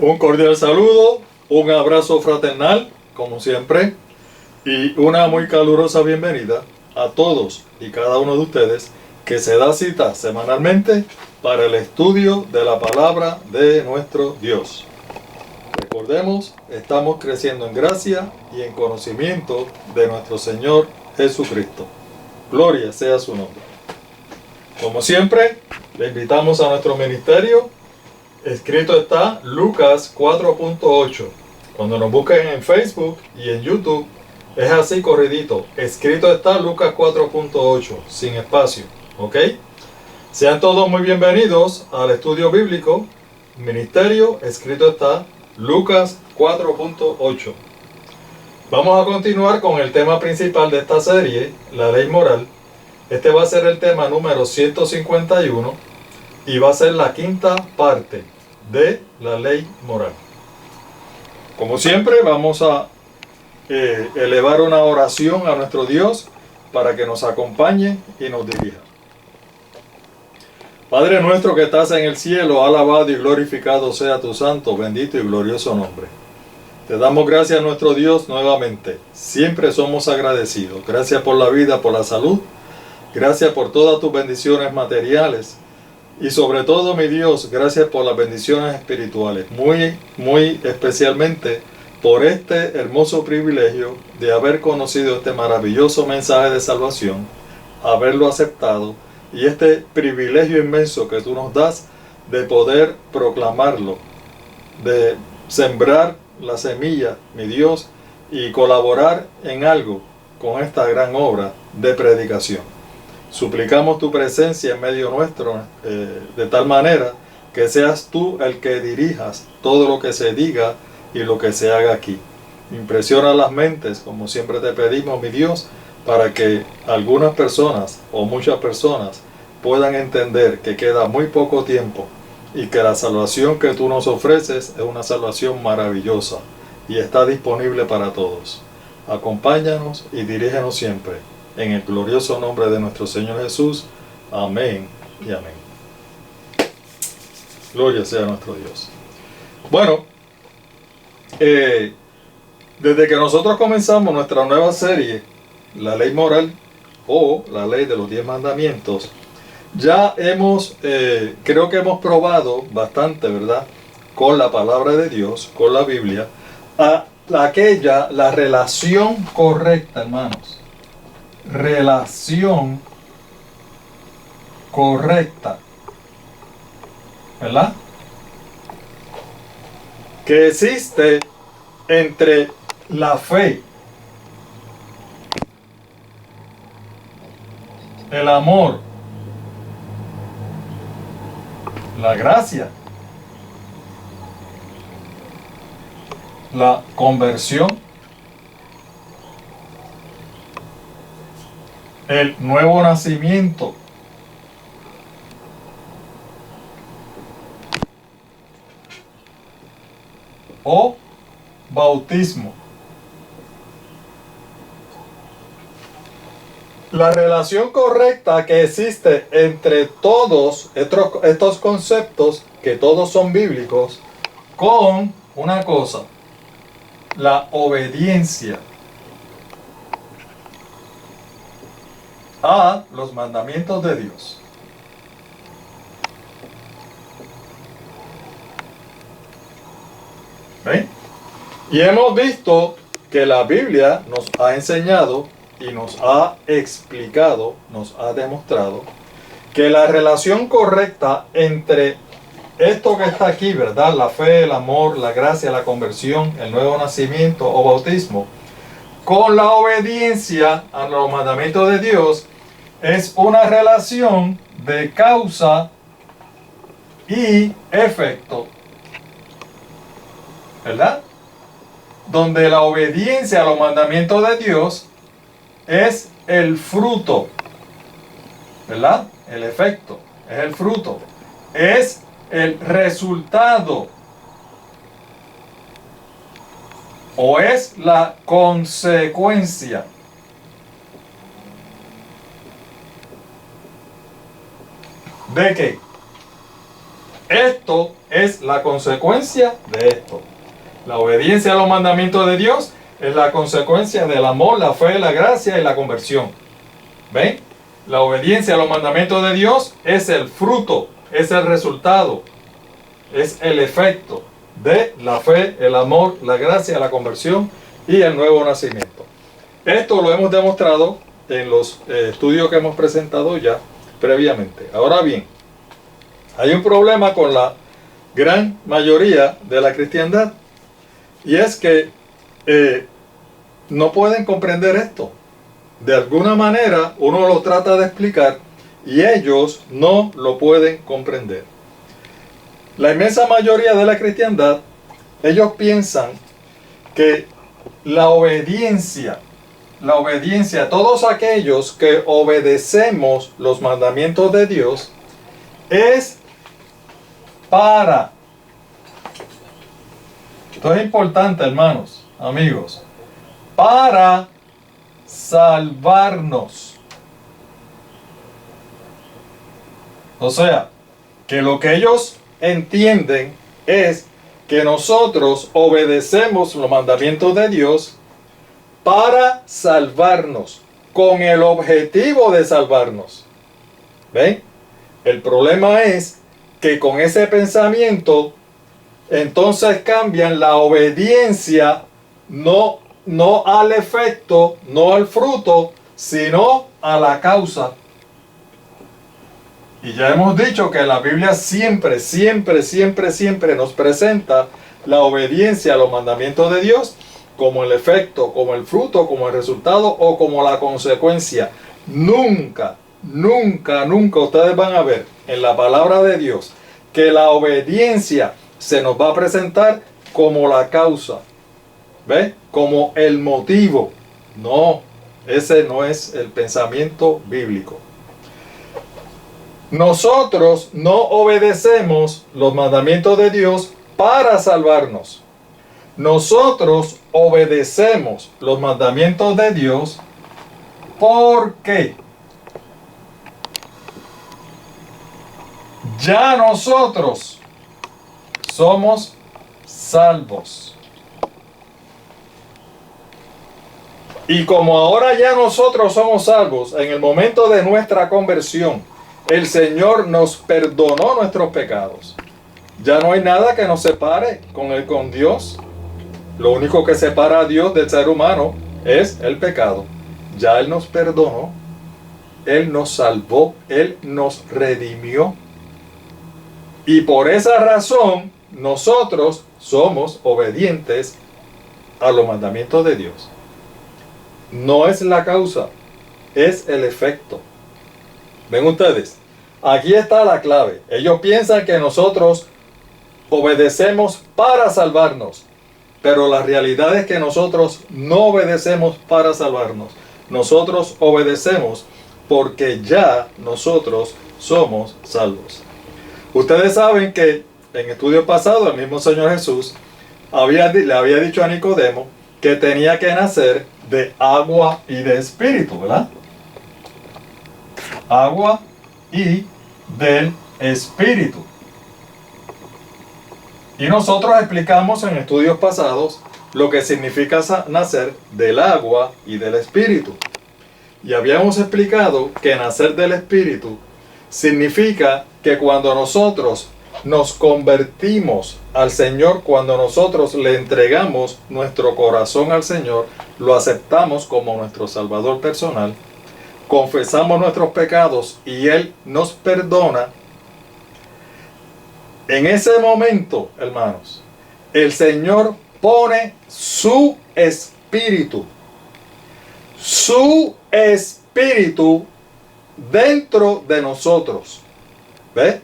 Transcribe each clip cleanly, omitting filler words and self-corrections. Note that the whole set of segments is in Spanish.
Un cordial saludo, un abrazo fraternal, como siempre, y una muy calurosa bienvenida a todos y cada uno de ustedes que se da cita semanalmente para el estudio de la palabra de nuestro Dios. Recordemos, estamos creciendo en gracia y en conocimiento de nuestro Señor Jesucristo. Gloria sea su nombre. Como siempre, le invitamos a nuestro ministerio. Escrito está Lucas 4.8. Cuando nos busquen en Facebook y en YouTube, es así corridito. Escrito está Lucas 4.8, sin espacio. ¿Ok? Sean todos muy bienvenidos al estudio bíblico. Ministerio, escrito está Lucas 4.8. Vamos a continuar con el tema principal de esta serie, la ley moral. Este va a ser el tema número 151. Y va a ser la quinta parte de la ley moral. Como siempre, vamos a elevar una oración a nuestro Dios para que nos acompañe y nos dirija. Padre nuestro que estás en el cielo, alabado y glorificado sea tu santo, bendito y glorioso nombre. Te damos gracias a nuestro Dios nuevamente. Siempre somos agradecidos. Gracias por la vida, por la salud. Gracias por todas tus bendiciones materiales. Y sobre todo, mi Dios, gracias por las bendiciones espirituales, muy especialmente por este hermoso privilegio de haber conocido este maravilloso mensaje de salvación, haberlo aceptado, y este privilegio inmenso que tú nos das de poder proclamarlo, de sembrar la semilla, mi Dios, y colaborar en algo con esta gran obra de predicación. Suplicamos tu presencia en medio nuestro de tal manera que seas tú el que dirijas todo lo que se diga y lo que se haga aquí. Impresiona las mentes, como siempre te pedimos, mi Dios, para que algunas personas o muchas personas puedan entender que queda muy poco tiempo y que la salvación que tú nos ofreces es una salvación maravillosa y está disponible para todos. Acompáñanos y dirígenos siempre. En el glorioso nombre de nuestro Señor Jesús. Amén y amén. Gloria sea a nuestro Dios. Bueno, desde que nosotros comenzamos nuestra nueva serie, la ley moral o la ley de los 10 mandamientos, ya creo que hemos probado bastante, ¿verdad? Con la palabra de Dios, con la Biblia, la relación correcta, hermanos. Relación correcta, ¿verdad? Que existe entre la fe, el amor, la gracia, la conversión, el nuevo nacimiento, o bautismo. La relación correcta que existe entre todos estos conceptos, que todos son bíblicos, con una cosa, la obediencia a los mandamientos de Dios. ¿Ven? Y hemos visto que la Biblia nos ha enseñado y nos ha explicado, nos ha demostrado que la relación correcta entre esto que está aquí, ¿verdad? La fe, el amor, la gracia, la conversión, el nuevo nacimiento o bautismo, con la obediencia a los mandamientos de Dios, es una relación de causa y efecto, ¿verdad? Donde la obediencia a los mandamientos de Dios es el fruto, ¿verdad? El efecto, es el fruto, es el resultado, o es la consecuencia. ¿De qué? Esto es la consecuencia de esto. La obediencia a los mandamientos de Dios es la consecuencia del amor, la fe, la gracia y la conversión. ¿Ven? La obediencia a los mandamientos de Dios es el fruto, es el resultado, es el efecto de la fe, el amor, la gracia, la conversión y el nuevo nacimiento. Esto lo hemos demostrado en los estudios que hemos presentado ya previamente. Ahora bien, hay un problema con la gran mayoría de la cristiandad, y es que no pueden comprender esto. De alguna manera uno lo trata de explicar y ellos no lo pueden comprender. La inmensa mayoría de la cristiandad, ellos piensan que la obediencia, todos aquellos que obedecemos los mandamientos de Dios, es para. Esto es importante, hermanos, amigos, para salvarnos. O sea, que lo que ellos entienden es que nosotros obedecemos los mandamientos de Dios para salvarnos, con el objetivo de salvarnos. ¿Ven? El problema es que con ese pensamiento entonces cambian la obediencia no al efecto, no al fruto, sino a la causa. Y ya hemos dicho que la Biblia siempre nos presenta la obediencia a los mandamientos de Dios como el efecto, como el fruto, como el resultado o como la consecuencia. Nunca ustedes van a ver en la palabra de Dios que la obediencia se nos va a presentar como la causa, ¿ve? Como el motivo. No, ese no es el pensamiento bíblico. Nosotros no obedecemos los mandamientos de Dios para salvarnos. Nosotros obedecemos los mandamientos de Dios porque ya nosotros somos salvos. Y como ahora ya nosotros somos salvos, en el momento de nuestra conversión, el Señor nos perdonó nuestros pecados. Ya no hay nada que nos separe con Dios. Lo único que separa a Dios del ser humano es el pecado. Ya Él nos perdonó, Él nos salvó, Él nos redimió. Y por esa razón, nosotros somos obedientes a los mandamientos de Dios. No es la causa, es el efecto. ¿Ven ustedes? Aquí está la clave. Ellos piensan que nosotros obedecemos para salvarnos, pero la realidad es que nosotros no obedecemos para salvarnos. Nosotros obedecemos porque ya nosotros somos salvos. Ustedes saben que en estudios pasados el mismo Señor Jesús le había dicho a Nicodemo que tenía que nacer de agua y de espíritu, ¿verdad? Agua y del espíritu. Y nosotros explicamos en estudios pasados lo que significa nacer del agua y del espíritu. Y habíamos explicado que nacer del espíritu significa que cuando nosotros nos convertimos al Señor, cuando nosotros le entregamos nuestro corazón al Señor, lo aceptamos como nuestro Salvador personal, confesamos nuestros pecados y Él nos perdona. En ese momento, hermanos, el Señor pone su espíritu dentro de nosotros. ¿Ve?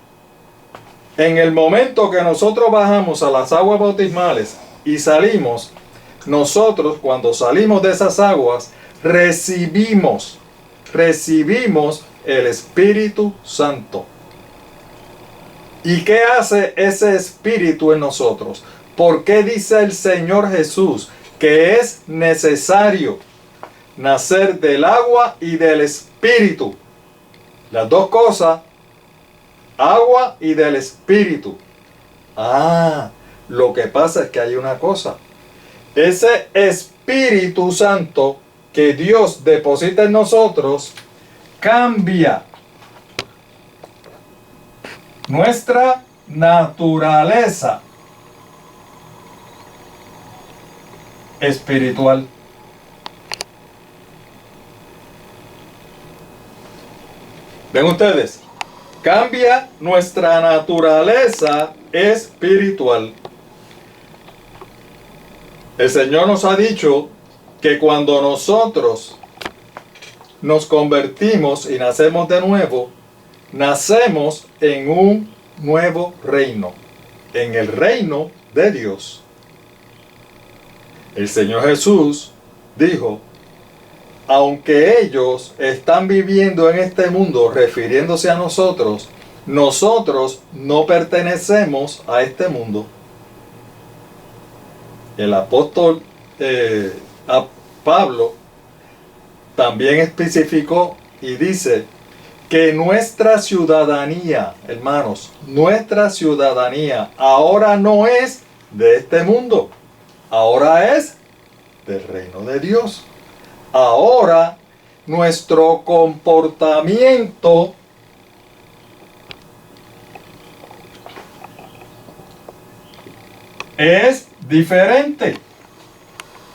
En el momento que nosotros bajamos a las aguas bautismales y salimos, nosotros cuando salimos de esas aguas recibimos el Espíritu Santo. ¿Y qué hace ese Espíritu en nosotros? ¿Por qué dice el Señor Jesús que es necesario nacer del agua y del Espíritu? Las dos cosas, agua y del Espíritu. Ah, lo que pasa es que hay una cosa. Ese Espíritu Santo que Dios deposita en nosotros cambia nuestra naturaleza espiritual. ¿Ven ustedes? Cambia nuestra naturaleza espiritual. El Señor nos ha dicho que cuando nosotros nos convertimos y nacemos de nuevo, nacemos en un nuevo reino, en el reino de Dios. El Señor Jesús dijo, aunque ellos están viviendo en este mundo refiriéndose a nosotros, nosotros no pertenecemos a este mundo. El apóstol Pablo también especificó y dice que nuestra ciudadanía, hermanos, nuestra ciudadanía ahora no es de este mundo, ahora es del reino de Dios. Ahora nuestro comportamiento es diferente.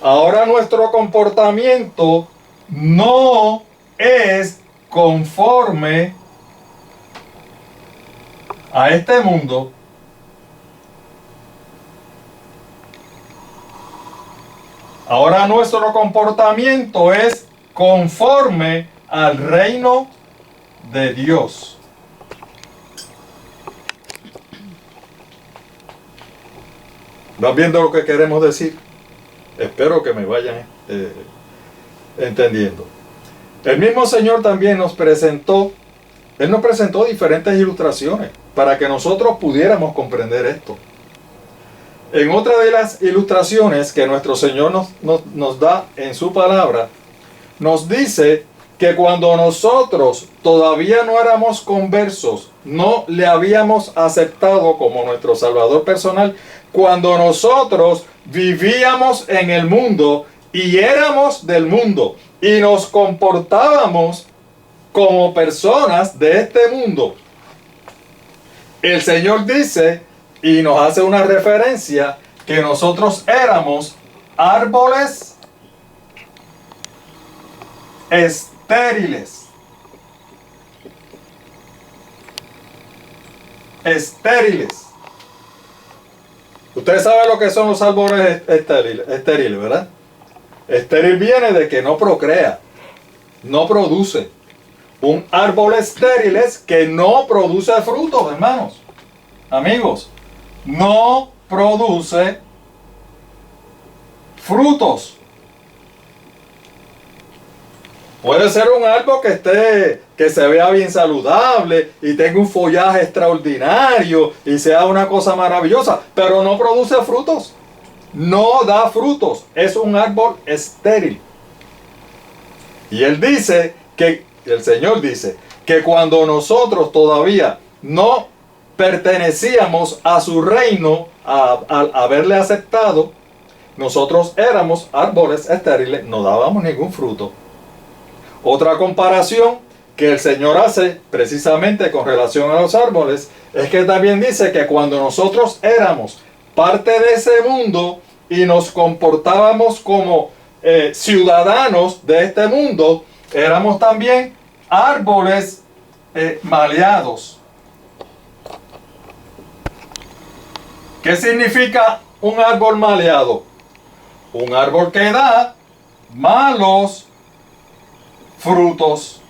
Ahora nuestro comportamiento no es conforme a este mundo. Ahora nuestro comportamiento es conforme al reino de Dios. ¿Vas viendo lo que queremos decir? Espero que me vayan entendiendo. El mismo Señor también nos presentó diferentes ilustraciones para que nosotros pudiéramos comprender esto. En otra de las ilustraciones que nuestro Señor nos da en su palabra, nos dice que cuando nosotros todavía no éramos conversos, no le habíamos aceptado como nuestro Salvador personal, cuando nosotros vivíamos en el mundo y éramos del mundo y nos comportábamos como personas de este mundo, el Señor dice y nos hace una referencia que nosotros éramos árboles estériles. Estériles. Ustedes saben lo que son los árboles estériles, ¿verdad? Estéril viene de que no procrea, no produce. Un árbol estéril es que no produce frutos, hermanos. Amigos, no produce frutos. Puede ser un árbol que se vea bien saludable y tenga un follaje extraordinario y sea una cosa maravillosa, pero no produce frutos. No da frutos. Es un árbol estéril. Y el Señor dice que cuando nosotros todavía no pertenecíamos a su reino, al haberle aceptado, nosotros éramos árboles estériles, no dábamos ningún fruto. Otra comparación que el Señor hace precisamente con relación a los árboles es que también dice que cuando nosotros éramos parte de ese mundo y nos comportábamos como ciudadanos de este mundo, éramos también árboles maleados. ¿Qué significa un árbol maleado? Un árbol que da malos frutos.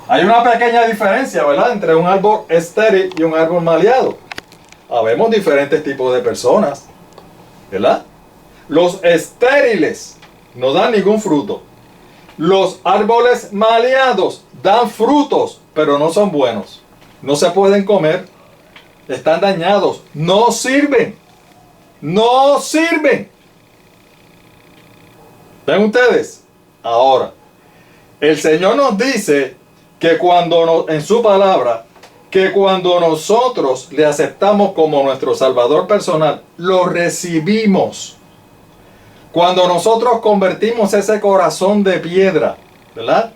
Hay una pequeña diferencia, ¿verdad?, entre un árbol estéril y un árbol maleado. Habemos diferentes tipos de personas, ¿verdad? Los estériles no dan ningún fruto. Los árboles maleados dan frutos, pero no son buenos. No se pueden comer. Están dañados. No sirven. No sirven. ¿Ven ustedes? Ahora, el Señor nos dice que en su palabra, que cuando nosotros le aceptamos como nuestro Salvador personal, lo recibimos. Cuando nosotros convertimos ese corazón de piedra, ¿verdad?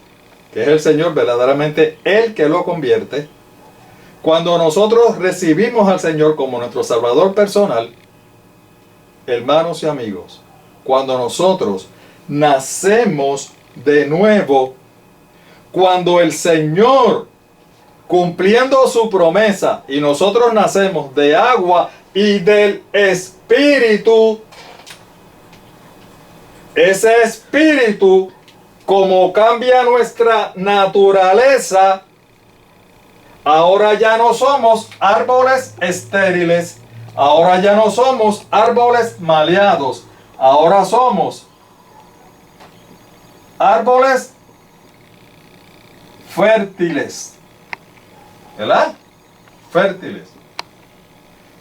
Que es el Señor verdaderamente el que lo convierte. Cuando nosotros recibimos al Señor como nuestro Salvador personal, hermanos y amigos, cuando nosotros nacemos de nuevo, cuando el Señor, cumpliendo su promesa, y nosotros nacemos de agua y del Espíritu, ese Espíritu, como cambia nuestra naturaleza, ahora ya no somos árboles estériles, ahora ya no somos árboles maleados, ahora somos árboles fértiles, ¿verdad? Fértiles.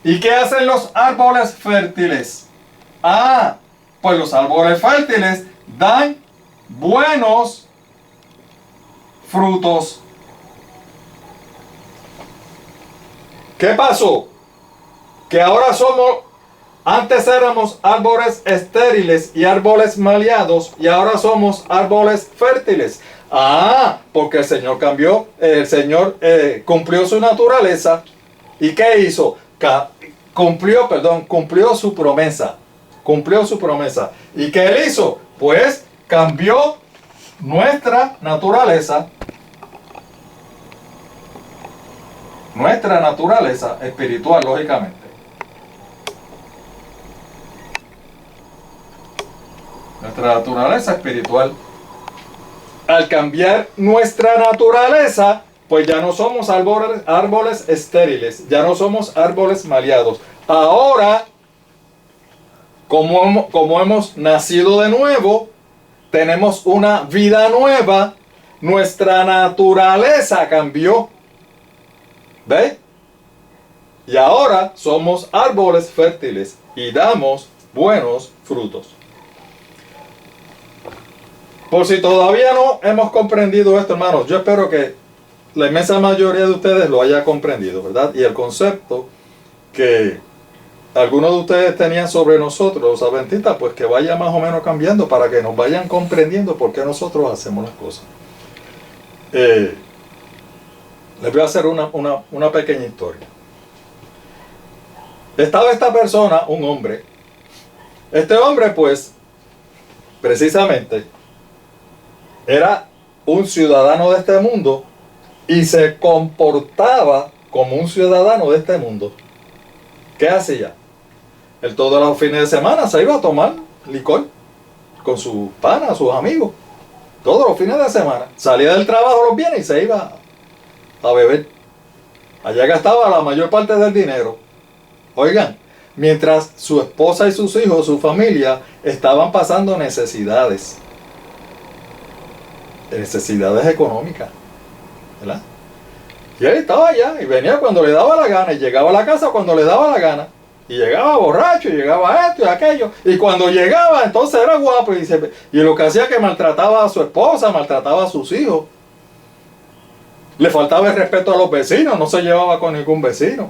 ¿Y qué hacen los árboles fértiles? Pues los árboles fértiles dan buenos frutos. ¿Qué pasó? Que ahora antes éramos árboles estériles y árboles maleados, y ahora somos árboles fértiles. Porque el Señor cumplió su naturaleza. ¿Y qué hizo? Cumplió su promesa. Cumplió su promesa. ¿Y qué él hizo? Pues cambió nuestra naturaleza espiritual, lógicamente. Nuestra naturaleza espiritual. Al cambiar nuestra naturaleza, pues ya no somos árboles estériles, ya no somos árboles maleados. Ahora, como hemos nacido de nuevo, tenemos una vida nueva, nuestra naturaleza cambió. ¿Ve? Y ahora somos árboles fértiles y damos buenos frutos. Por si todavía no hemos comprendido esto, hermanos, yo espero que la inmensa mayoría de ustedes lo haya comprendido, ¿verdad? Y el concepto que algunos de ustedes tenían sobre nosotros, los adventistas, pues que vaya más o menos cambiando para que nos vayan comprendiendo por qué nosotros hacemos las cosas. Les voy a hacer una pequeña historia. Estaba esta persona, un hombre. Este hombre, pues, precisamente, era un ciudadano de este mundo y se comportaba como un ciudadano de este mundo. ¿Qué hacía? Él todos los fines de semana se iba a tomar licor con sus panas, sus amigos. Todos los fines de semana. Salía del trabajo los viernes y se iba a beber. Allá gastaba la mayor parte del dinero. Oigan, mientras su esposa y sus hijos, su familia, estaban pasando necesidades económicas, ¿verdad? Y él estaba allá y venía cuando le daba la gana y llegaba a la casa cuando le daba la gana. Y llegaba borracho, y llegaba esto y aquello. Y cuando llegaba, entonces era guapo. Y lo que hacía que maltrataba a su esposa, maltrataba a sus hijos. Le faltaba el respeto a los vecinos, no se llevaba con ningún vecino.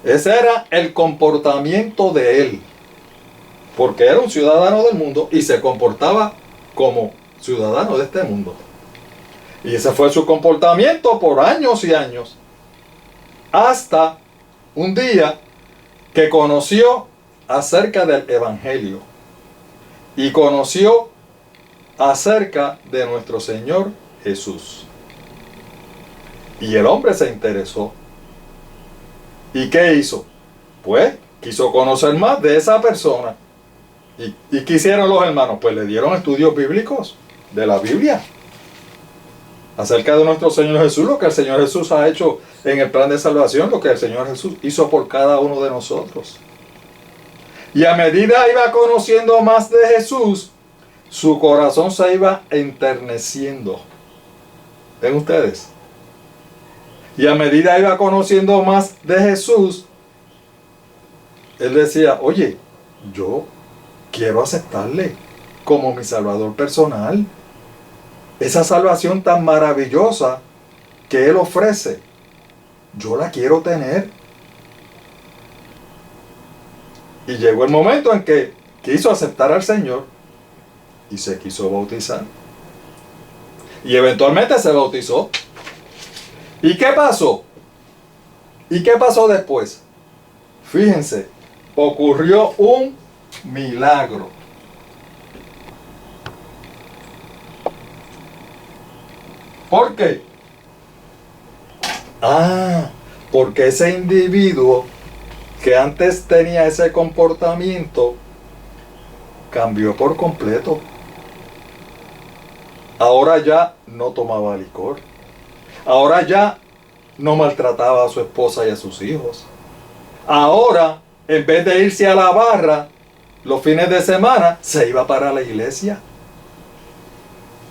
Ese era el comportamiento de él. Porque era un ciudadano del mundo y se comportaba como ciudadano de este mundo. Y ese fue su comportamiento por años y años. Hasta un día que conoció acerca del Evangelio y conoció acerca de nuestro Señor Jesús. Y el hombre se interesó. ¿Y qué hizo? Pues quiso conocer más de esa persona. ¿Y qué hicieron los hermanos? Pues le dieron estudios bíblicos de la Biblia acerca de nuestro Señor Jesús, lo que el Señor Jesús ha hecho en el plan de salvación, lo que el Señor Jesús hizo por cada uno de nosotros. Y a medida iba conociendo más de Jesús, su corazón se iba enterneciendo. ¿Ven ustedes? Y a medida iba conociendo más de Jesús, él decía, oye, yo quiero aceptarle como mi Salvador personal. Esa salvación tan maravillosa que Él ofrece, yo la quiero tener. Y llegó el momento en que quiso aceptar al Señor y se quiso bautizar. Y eventualmente se bautizó. ¿Y qué pasó? ¿Y qué pasó después? Fíjense, ocurrió un milagro. ¿Por qué? Porque ese individuo que antes tenía ese comportamiento cambió por completo. Ahora ya no tomaba licor. Ahora ya no maltrataba a su esposa y a sus hijos. Ahora, en vez de irse a la barra los fines de semana, se iba para la iglesia.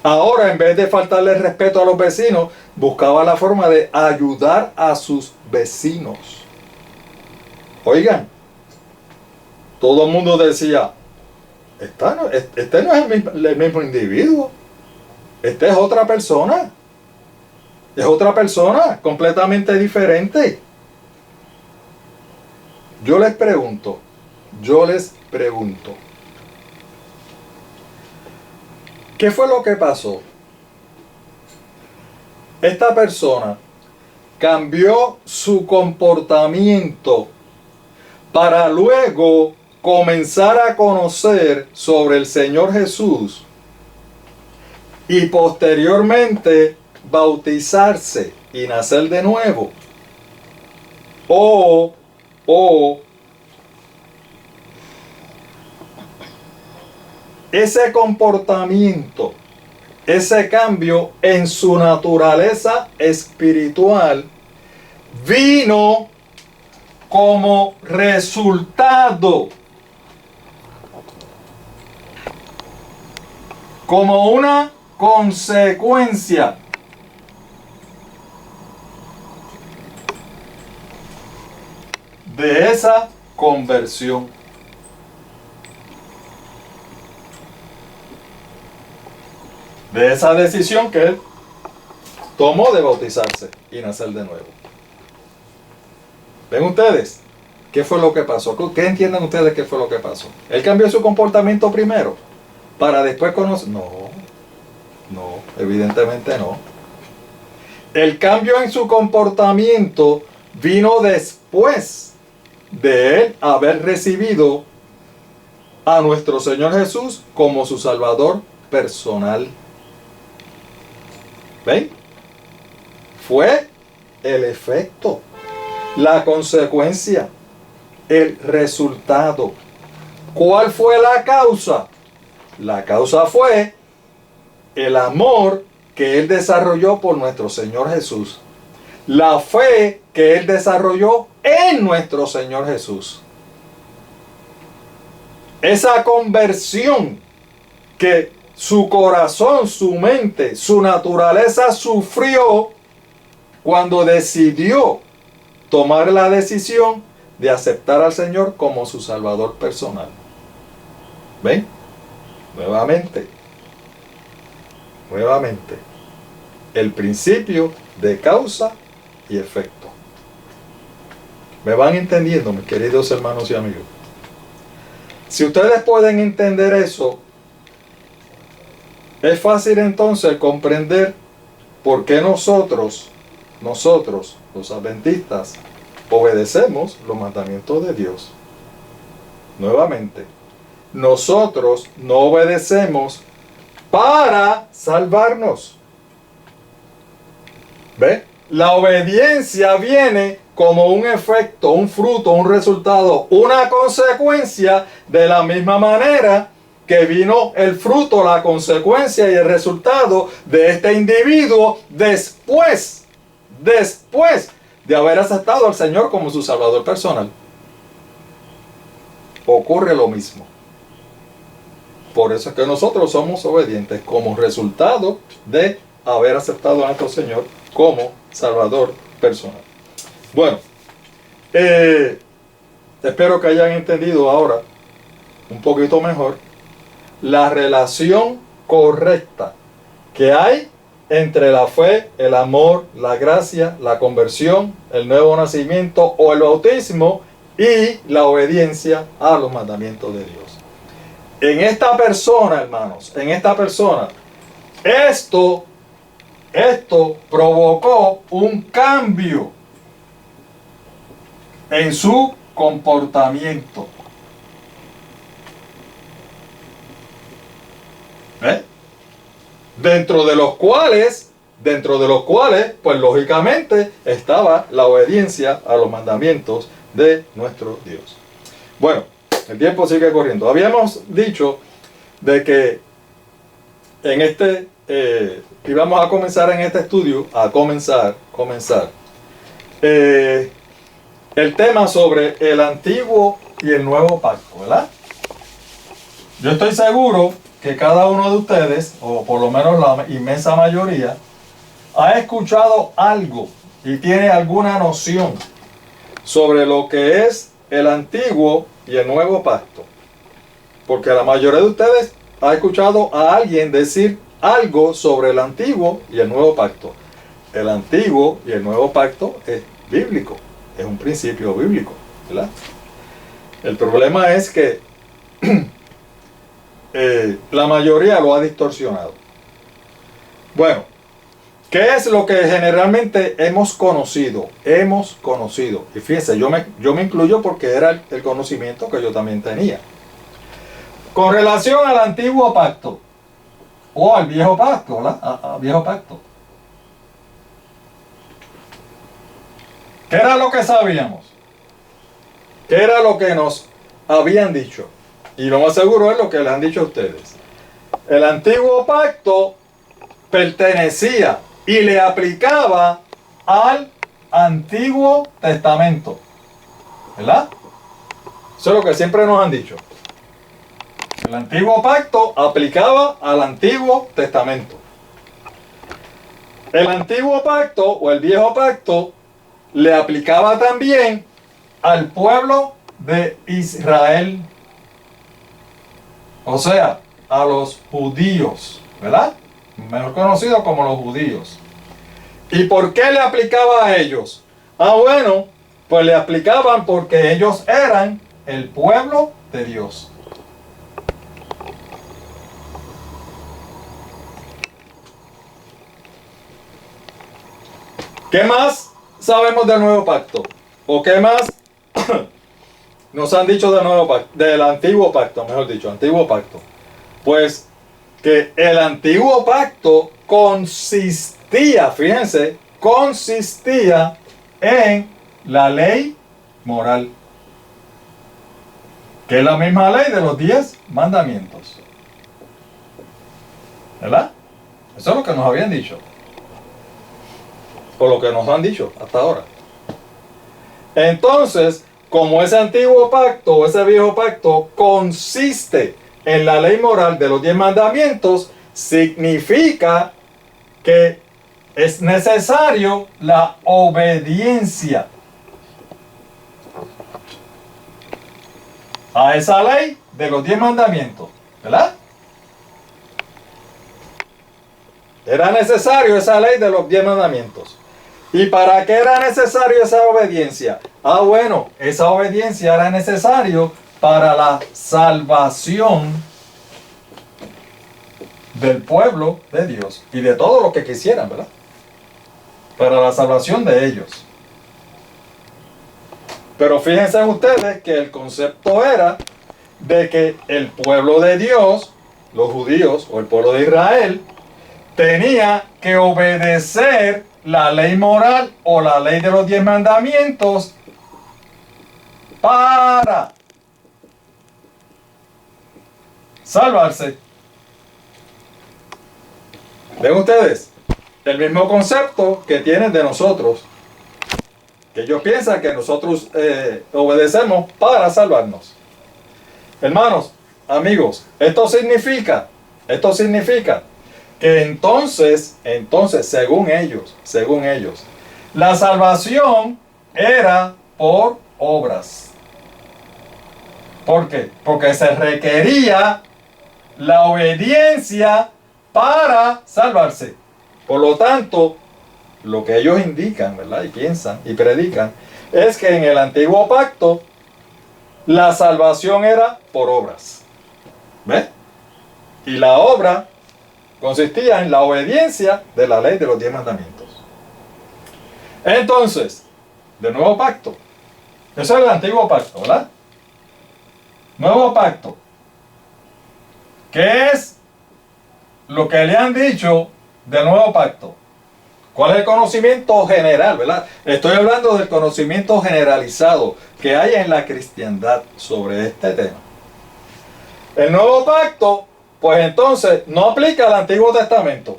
Ahora, en vez de faltarle respeto a los vecinos, buscaba la forma de ayudar a sus vecinos. Oigan, todo el mundo decía, este no es el mismo individuo. Este es otra persona. Es otra persona completamente diferente. Yo les pregunto, ¿qué fue lo que pasó? Esta persona cambió su comportamiento para luego comenzar a conocer sobre el Señor Jesús y posteriormente bautizarse y nacer de nuevo. O ese comportamiento, ese cambio en su naturaleza espiritual vino como resultado, como una consecuencia de esa conversión. De esa decisión que él tomó de bautizarse y nacer de nuevo. ¿Ven ustedes? ¿Qué fue lo que pasó? ¿Qué entienden ustedes que fue lo que pasó? ¿Él cambió su comportamiento primero para después conocer? No, evidentemente no. El cambio en su comportamiento vino después de él haber recibido a nuestro Señor Jesús como su Salvador personal. ¿Ven? Fue el efecto, la consecuencia, el resultado. ¿Cuál fue la causa? La causa fue el amor que Él desarrolló por nuestro Señor Jesús. La fe que Él desarrolló en nuestro Señor Jesús. Esa conversión que su corazón, su mente, su naturaleza sufrió cuando decidió tomar la decisión de aceptar al Señor como su Salvador personal. ¿Ven? Nuevamente, el principio de causa y efecto. ¿Me van entendiendo, mis queridos hermanos y amigos? Si ustedes pueden entender eso, es fácil entonces comprender por qué nosotros, los adventistas, obedecemos los mandamientos de Dios. Nuevamente, nosotros no obedecemos para salvarnos. ¿Ve? La obediencia viene como un efecto, un fruto, un resultado, una consecuencia, de la misma manera que vino el fruto, la consecuencia y el resultado de este individuo después de haber aceptado al Señor como su Salvador personal. Ocurre lo mismo. Por eso es que nosotros somos obedientes como resultado de haber aceptado a nuestro Señor como Salvador personal. Bueno, espero que hayan entendido ahora un poquito mejor la relación correcta que hay entre la fe, el amor, la gracia, la conversión, el nuevo nacimiento o el bautismo y la obediencia a los mandamientos de Dios. En esta persona, hermanos, en esta persona, esto provocó un cambio en su comportamiento. ¿Eh? Dentro de los cuales, pues lógicamente estaba la obediencia a los mandamientos de nuestro Dios. Bueno, el tiempo sigue corriendo. Habíamos dicho de que en íbamos a comenzar en este estudio, el tema sobre el antiguo y el nuevo pacto, ¿verdad? Yo estoy seguro que cada uno de ustedes, o por lo menos la inmensa mayoría, ha escuchado algo y tiene alguna noción sobre lo que es el antiguo y el nuevo pacto. Porque la mayoría de ustedes ha escuchado a alguien decir algo sobre el antiguo y el nuevo pacto. El antiguo y el nuevo pacto es bíblico, es un principio bíblico, ¿verdad? El problema es que la mayoría lo ha distorsionado. Bueno, ¿qué es lo que generalmente hemos conocido? Y fíjense, yo me incluyo porque era el conocimiento que yo también tenía. Con relación al antiguo pacto, o al viejo pacto, ¿verdad? Al viejo pacto. ¿Qué era lo que sabíamos? ¿Qué era lo que nos habían dicho? Y lo más seguro es lo que les han dicho a ustedes. El antiguo pacto pertenecía y le aplicaba al Antiguo Testamento. ¿Verdad? Eso es lo que siempre nos han dicho. El antiguo pacto aplicaba al Antiguo Testamento. El antiguo pacto o el viejo pacto le aplicaba también al pueblo de Israel. O sea, a los judíos, ¿verdad? Mejor conocido como los judíos. ¿Y por qué le aplicaba a ellos? Bueno, pues le aplicaban porque ellos eran el pueblo de Dios. ¿Qué más sabemos del nuevo pacto? ¿O qué más nos han dicho del nuevo pacto? Del antiguo pacto, mejor dicho, antiguo pacto. Pues que el antiguo pacto consistía, fíjense, en la ley moral. Que es la misma ley de los 10 mandamientos. ¿Verdad? Eso es lo que nos habían dicho. O lo que nos han dicho hasta ahora. Entonces, como ese antiguo pacto o ese viejo pacto consiste en la ley moral de los 10 mandamientos, significa que es necesario la obediencia a esa ley de los 10 mandamientos, ¿verdad? Era necesario esa ley de los 10 mandamientos. ¿Y para qué era necesario esa obediencia? Bueno, esa obediencia era necesario para la salvación del pueblo de Dios y de todo lo que quisieran, ¿verdad? Para la salvación de ellos. Pero fíjense ustedes que el concepto era de que el pueblo de Dios, los judíos o el pueblo de Israel, tenía que obedecer la ley moral o la ley de los 10 mandamientos para salvarse. ¿Ven ustedes? El mismo concepto que tienen de nosotros, que ellos piensan que nosotros obedecemos para salvarnos. Hermanos, amigos, esto significa que entonces, según ellos, la salvación era por obras. ¿Por qué? Porque se requería la obediencia para salvarse. Por lo tanto, lo que ellos indican, ¿verdad? Y piensan y predican, es que en el antiguo pacto la salvación era por obras. ¿Ves? Y la obra consistía en la obediencia de la ley de los 10 mandamientos. Entonces, del nuevo pacto. Eso es el antiguo pacto, ¿verdad? Nuevo pacto. ¿Qué es lo que le han dicho del nuevo pacto? ¿Cuál es el conocimiento general, verdad? Estoy hablando del conocimiento generalizado que hay en la cristiandad sobre este tema. El nuevo pacto, pues entonces, no aplica al Antiguo Testamento.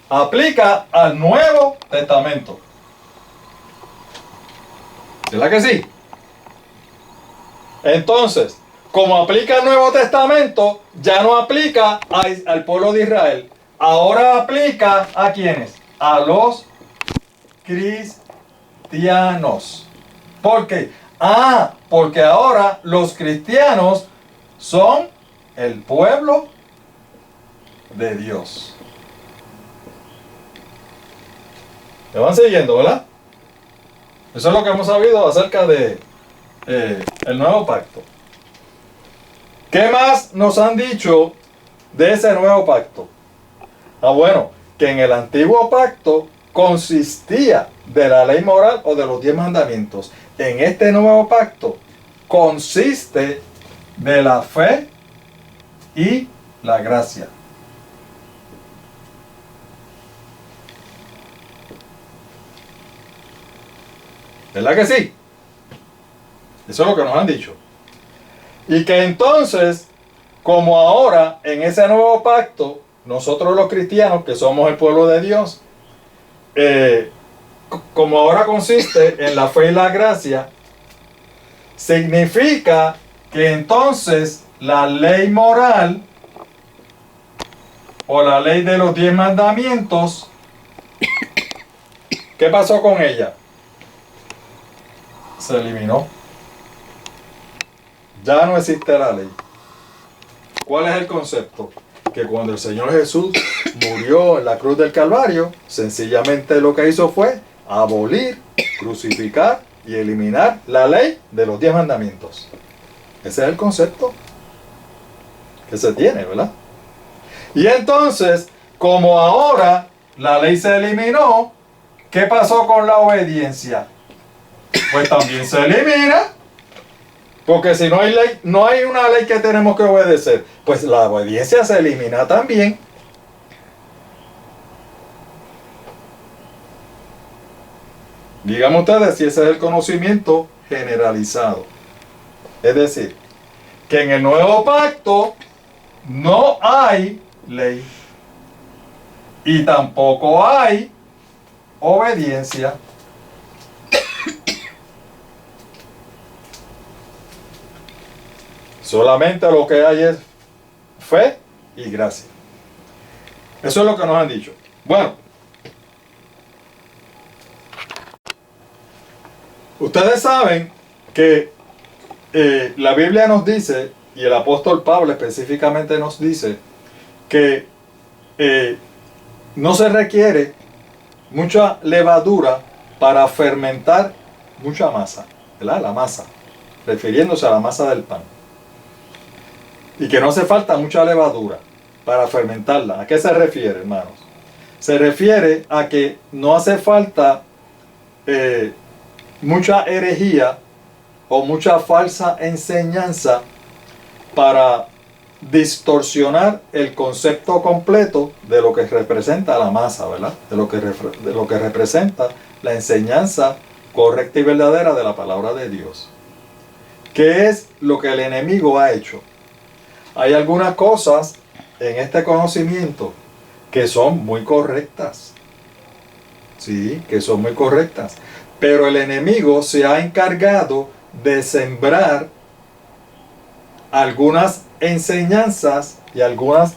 Aplica al Nuevo Testamento. ¿Verdad que sí? Entonces, como aplica al Nuevo Testamento, ya no aplica al pueblo de Israel. Ahora aplica ¿a quiénes? A los cristianos. ¿Por qué? Porque ahora los cristianos son el pueblo de Dios. ¿Me van siguiendo, verdad? Eso es lo que hemos sabido acerca de el nuevo pacto. ¿Qué más nos han dicho de ese nuevo pacto? Bueno, que en el antiguo pacto consistía de la ley moral o de los 10 mandamientos. En este nuevo pacto consiste de la fe y la gracia. ¿Verdad que sí? Eso es lo que nos han dicho. Y que entonces, como ahora en ese nuevo pacto, nosotros los cristianos, que somos el pueblo de Dios, como ahora consiste en la fe y la gracia, significa que entonces la ley moral o la ley de los 10 mandamientos, ¿qué pasó con ella? Se eliminó. Ya no existe la ley. ¿Cuál es el concepto? Que cuando el Señor Jesús murió en la cruz del Calvario, sencillamente lo que hizo fue abolir, crucificar y eliminar la ley de los 10 mandamientos. Ese es el concepto que se tiene, ¿verdad? Y entonces, como ahora la ley se eliminó, ¿qué pasó con la obediencia? Pues también se elimina. Porque si no hay ley, no hay una ley que tenemos que obedecer, pues la obediencia se elimina también. Díganme ustedes si ese es el conocimiento generalizado. Es decir, que en el nuevo pacto no hay ley y tampoco hay obediencia. Solamente lo que hay es fe y gracia. Eso es lo que nos han dicho. Bueno, ustedes saben que la Biblia nos dice, y el apóstol Pablo específicamente nos dice, que no se requiere mucha levadura para fermentar mucha masa, ¿verdad? La masa, refiriéndose a la masa del pan. Y que no hace falta mucha levadura para fermentarla. ¿A qué se refiere, hermanos? Se refiere a que no hace falta mucha herejía o mucha falsa enseñanza para distorsionar el concepto completo de lo que representa la masa, ¿verdad? De lo que representa la enseñanza correcta y verdadera de la palabra de Dios. ¿Qué es lo que el enemigo ha hecho? Hay algunas cosas en este conocimiento que son muy correctas. Sí, que son muy correctas. Pero el enemigo se ha encargado de sembrar algunas enseñanzas y algunos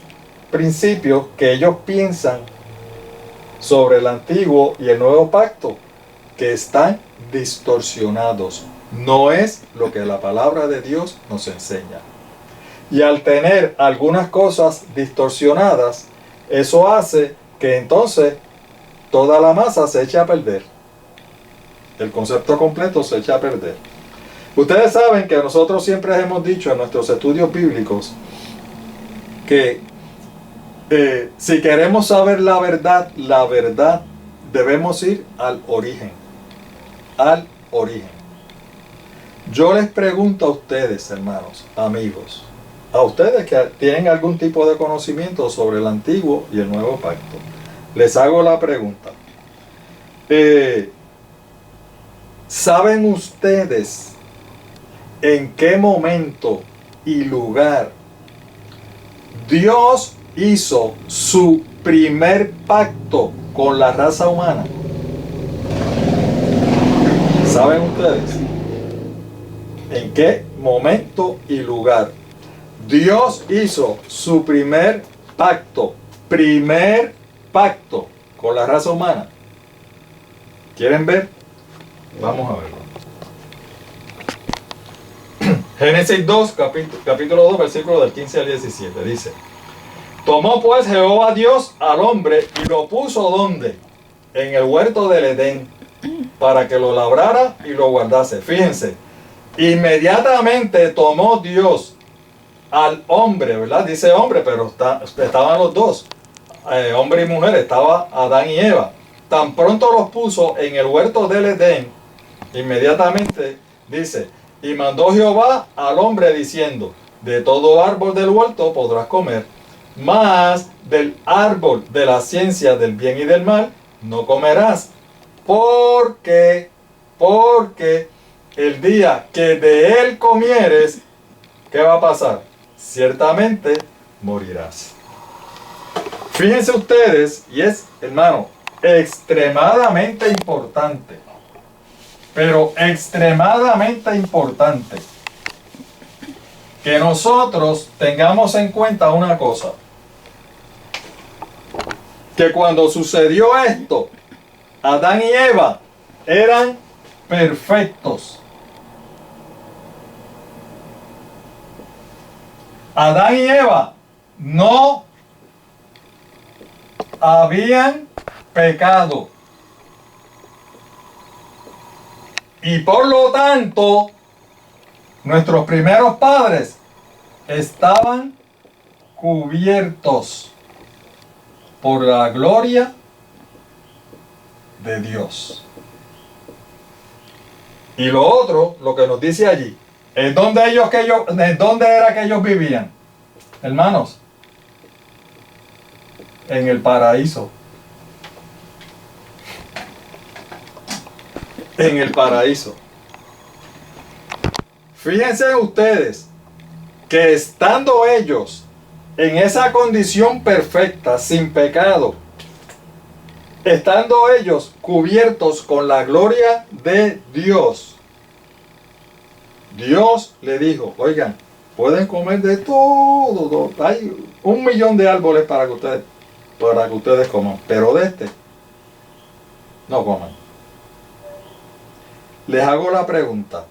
principios que ellos piensan sobre el antiguo y el nuevo pacto que están distorsionados. No es lo que la palabra de Dios nos enseña. Y al tener algunas cosas distorsionadas, eso hace que entonces toda la masa se echa a perder. El concepto completo se echa a perder. Ustedes saben que nosotros siempre hemos dicho en nuestros estudios bíblicos que si queremos saber la verdad, debemos ir al origen. Al origen. Yo les pregunto a ustedes, hermanos, amigos, a ustedes que tienen algún tipo de conocimiento sobre el Antiguo y el Nuevo Pacto, les hago la pregunta. ¿Saben ustedes en qué momento y lugar Dios hizo su primer pacto con la raza humana? ¿Saben ustedes en qué momento y lugar Dios hizo su primer pacto con la raza humana? ¿Quieren ver? Vamos a verlo. Génesis 2, capítulo 2, versículo del 15 al 17, dice: Tomó pues Jehová Dios al hombre y lo puso ¿dónde? En el huerto del Edén, para que lo labrara y lo guardase. Fíjense, inmediatamente tomó Dios al hombre, ¿verdad? Dice hombre, pero estaban los dos, hombre y mujer, estaba Adán y Eva. Tan pronto los puso en el huerto del Edén, inmediatamente dice: y mandó Jehová al hombre diciendo: de todo árbol del huerto podrás comer, mas del árbol de la ciencia del bien y del mal no comerás, porque el día que de él comieres, ¿qué va a pasar? Ciertamente morirás. Fíjense ustedes, y es, hermano, extremadamente importante, pero extremadamente importante, que nosotros tengamos en cuenta una cosa: que cuando sucedió esto, Adán y Eva eran perfectos. Adán y Eva no habían pecado. Y por lo tanto, nuestros primeros padres estaban cubiertos por la gloria de Dios. Y lo otro, lo que nos dice allí, ¿en dónde era que ellos vivían? Hermanos, en el paraíso. En el paraíso. Fíjense ustedes que estando ellos en esa condición perfecta, sin pecado, estando ellos cubiertos con la gloria de Dios, Dios le dijo: oigan, pueden comer de todo, hay 1.000.000 de árboles para que ustedes coman, pero de este no coman. Les hago la pregunta: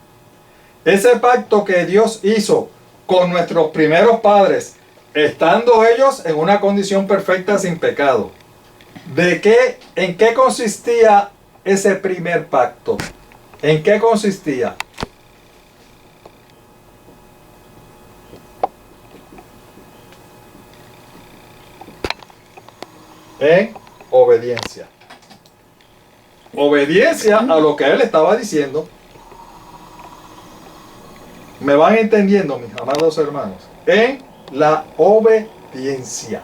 ese pacto que Dios hizo con nuestros primeros padres, estando ellos en una condición perfecta sin pecado, ¿en qué consistía ese primer pacto? ¿En qué consistía? En obediencia. Obediencia a lo que él estaba diciendo. ¿Me van entendiendo, mis amados hermanos? En la obediencia.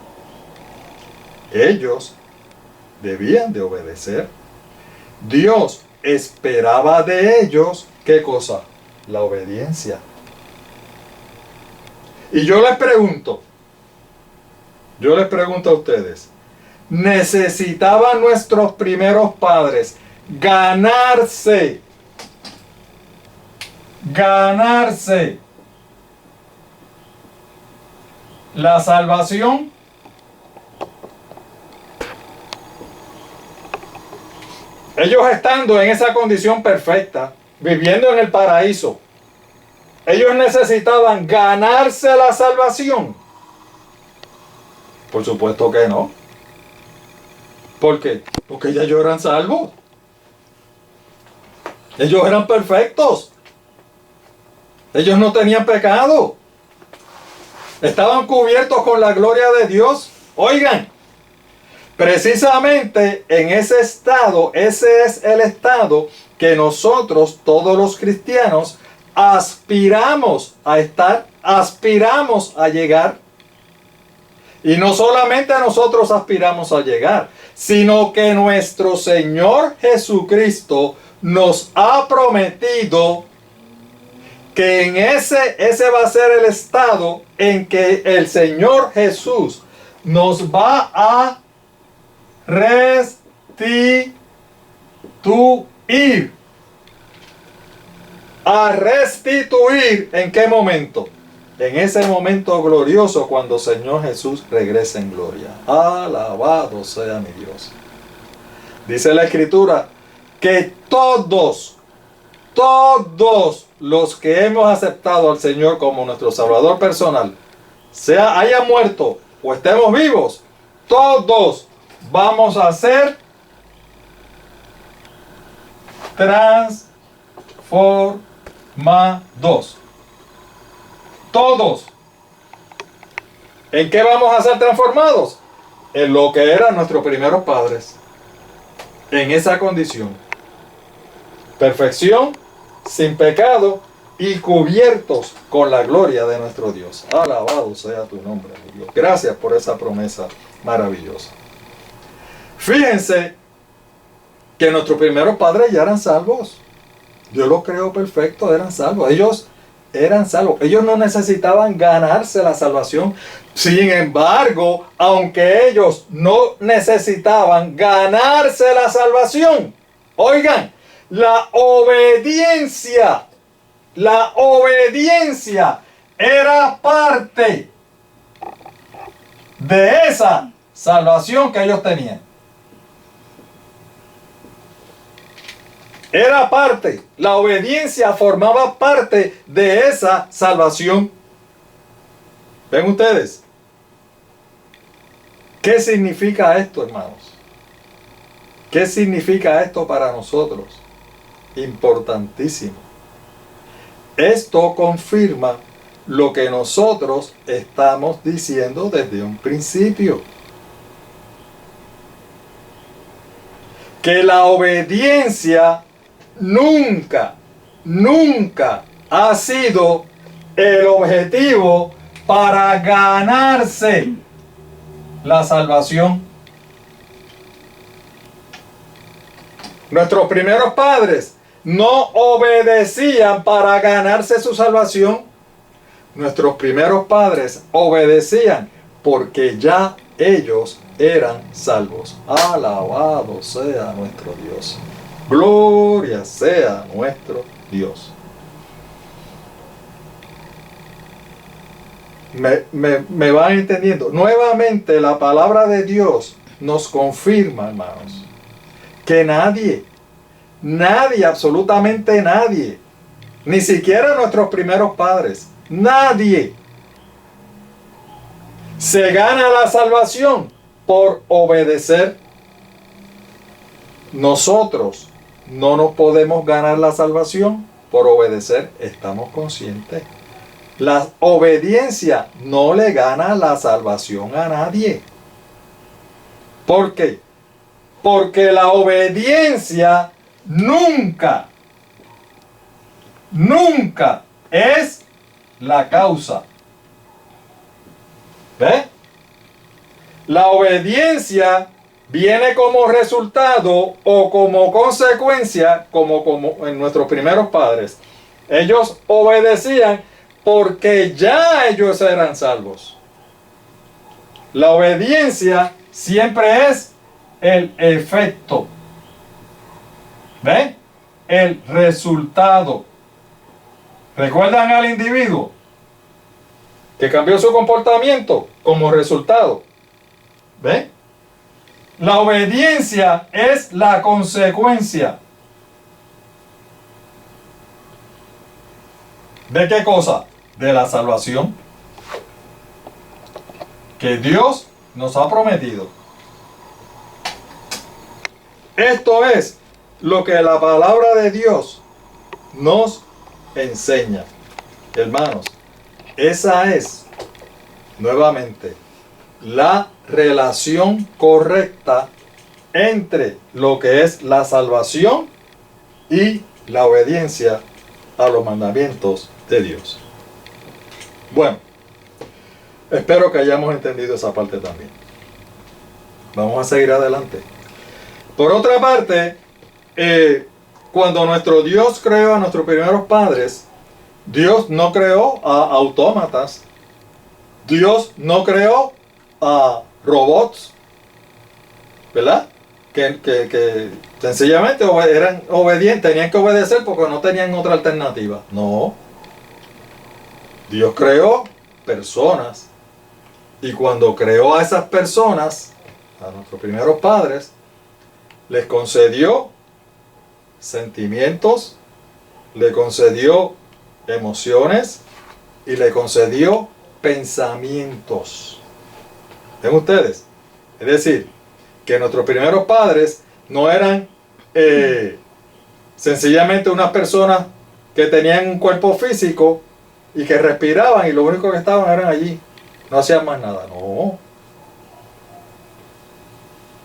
Ellos debían de obedecer. Dios esperaba de ellos, ¿qué cosa? La obediencia. Y yo les pregunto a ustedes, ¿necesitaban nuestros primeros padres ganarse la salvación? Ellos estando en esa condición perfecta, viviendo en el paraíso, ellos necesitaban ganarse la salvación. Por supuesto que no. ¿Por qué? Porque ya ellos eran salvos. Ellos eran perfectos. Ellos no tenían pecado. Estaban cubiertos con la gloria de Dios. Oigan, precisamente en ese estado, ese es el estado que nosotros, todos los cristianos, aspiramos a estar, aspiramos a llegar. Y no solamente nosotros aspiramos a llegar, sino que nuestro Señor Jesucristo nos ha prometido que en ese va a ser el estado en que el Señor Jesús nos va a restituir. ¿A restituir en qué momento? En ese momento glorioso cuando el Señor Jesús regrese en gloria. Alabado sea mi Dios. Dice la Escritura que todos los que hemos aceptado al Señor como nuestro Salvador personal, sea hayan muerto o estemos vivos, todos vamos a ser transformados. Todos. ¿En qué vamos a ser transformados? En lo que eran nuestros primeros padres. En esa condición. Perfección, sin pecado y cubiertos con la gloria de nuestro Dios. Alabado sea tu nombre, Dios. Gracias por esa promesa maravillosa. Fíjense que nuestros primeros padres ya eran salvos. Dios los creó perfectos, eran salvos. Ellos eran salvos. Ellos no necesitaban ganarse la salvación. Sin embargo, aunque ellos no necesitaban ganarse la salvación, oigan, la obediencia era parte de esa salvación que ellos tenían. Era parte, la obediencia formaba parte de esa salvación. ¿Ven ustedes? ¿Qué significa esto, hermanos? ¿Qué significa esto para nosotros? Importantísimo. Esto confirma lo que nosotros estamos diciendo desde un principio. Que la obediencia nunca ha sido el objetivo para ganarse la salvación. Nuestros primeros padres no obedecían para ganarse su salvación. Nuestros primeros padres obedecían porque ya ellos eran salvos. Alabado sea nuestro Dios. Gloria sea nuestro Dios. Me van entendiendo. Nuevamente la palabra de Dios nos confirma, hermanos, que nadie, absolutamente nadie, ni siquiera nuestros primeros padres, nadie se gana la salvación por obedecer. Nosotros no nos podemos ganar la salvación por obedecer, estamos conscientes. La obediencia no le gana la salvación a nadie. ¿Por qué? Porque la obediencia nunca es la causa. ¿Ve? La obediencia viene como resultado o como consecuencia, como en nuestros primeros padres. Ellos obedecían porque ya ellos eran salvos. La obediencia siempre es el efecto. ¿Ven? El resultado. ¿Recuerdan al individuo que cambió su comportamiento como resultado? ¿Ven? La obediencia es la consecuencia. ¿De qué cosa? De la salvación que Dios nos ha prometido. Esto es lo que la palabra de Dios nos enseña. Hermanos, esa es, nuevamente, la relación correcta entre lo que es la salvación y la obediencia a los mandamientos de Dios. Bueno, espero que hayamos entendido esa parte también. Vamos a seguir adelante. Por otra parte, cuando nuestro Dios creó a nuestros primeros padres, Dios no creó a autómatas. Dios no creó a robots, ¿verdad? Que sencillamente eran obedientes, tenían que obedecer porque no tenían otra alternativa. No. Dios creó personas. Y cuando creó a esas personas, a nuestros primeros padres, les concedió sentimientos, le concedió emociones y le concedió pensamientos. ¿Ven ustedes? Es decir, que nuestros primeros padres no eran sencillamente unas personas que tenían un cuerpo físico y que respiraban y lo único que estaban eran allí. No hacían más nada. No.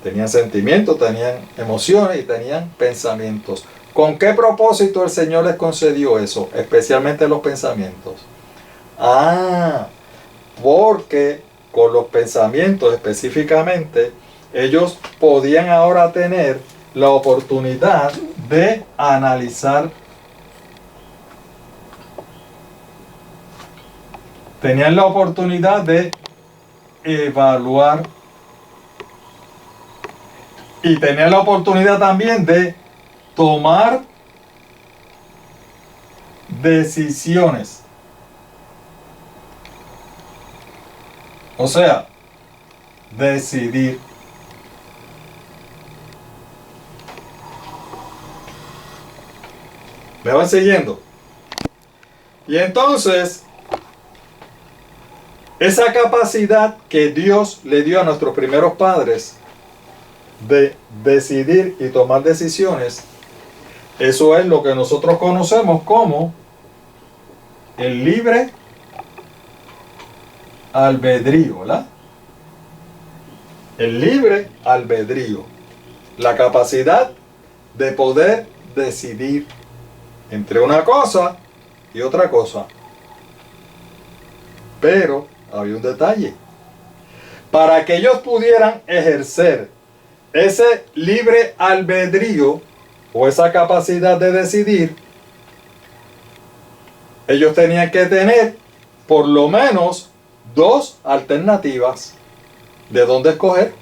Tenían sentimientos, tenían emociones y tenían pensamientos. ¿Con qué propósito el Señor les concedió eso? Especialmente los pensamientos. Porque con los pensamientos específicamente, ellos podían ahora tener la oportunidad de analizar. Tenían la oportunidad de evaluar. Y tenían la oportunidad también de tomar decisiones. O sea, decidir. ¿Me van siguiendo? Y entonces, esa capacidad que Dios le dio a nuestros primeros padres de decidir y tomar decisiones, eso es lo que nosotros conocemos como el libre albedrío, ¿verdad? El libre albedrío, la capacidad de poder decidir entre una cosa y otra cosa. Pero había un detalle. Para que ellos pudieran ejercer ese libre albedrío o esa capacidad de decidir, ellos tenían que tener por lo menos dos alternativas de dónde escoger.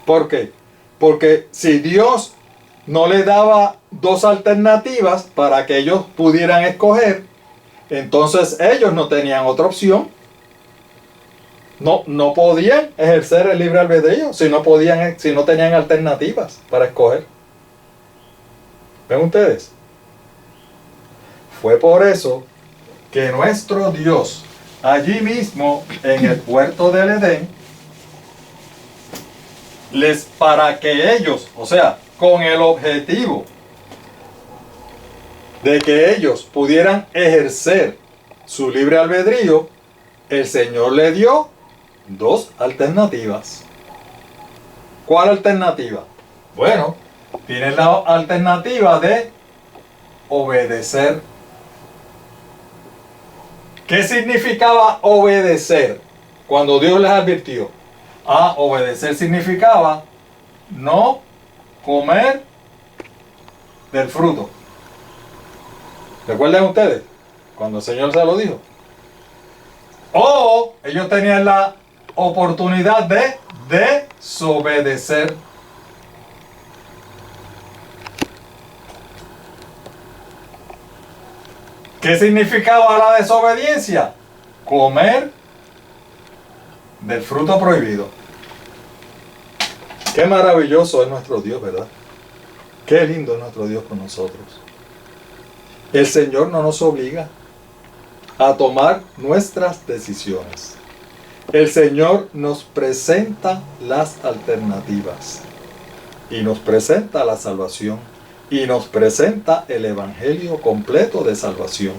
¿Por qué? Porque si Dios no les daba dos alternativas para que ellos pudieran escoger, entonces ellos no tenían otra opción. No podían ejercer el libre albedrío si no tenían alternativas para escoger. ¿Ven ustedes? Fue por eso que nuestro Dios, allí mismo en el huerto del Edén, para que ellos, o sea, con el objetivo de que ellos pudieran ejercer su libre albedrío, el Señor le dio dos alternativas. ¿Cuál alternativa? Bueno, tiene la alternativa de obedecer. ¿Qué significaba obedecer cuando Dios les advirtió? Obedecer significaba no comer del fruto. ¿Recuerdan ustedes cuando el Señor se lo dijo? O ellos tenían la oportunidad de desobedecer. ¿Qué significaba la desobediencia? Comer del fruto prohibido. Qué maravilloso es nuestro Dios, ¿verdad? Qué lindo es nuestro Dios con nosotros. El Señor no nos obliga a tomar nuestras decisiones. El Señor nos presenta las alternativas. y nos presenta la salvación y nos presenta el evangelio completo de salvación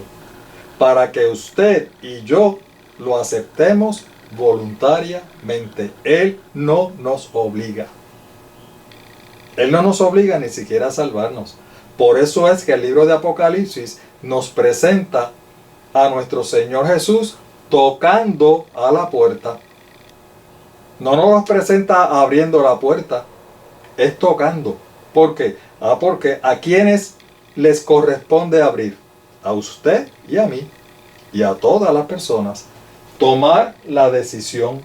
para que usted y yo lo aceptemos voluntariamente. Él no nos obliga. Él no nos obliga ni siquiera a salvarnos. Por eso es que el libro de Apocalipsis nos presenta a nuestro Señor Jesús tocando a la puerta. No nos presenta abriendo la puerta, es tocando. ¿Por qué? Porque a quienes les corresponde abrir, a usted y a mí, y a todas las personas, tomar la decisión,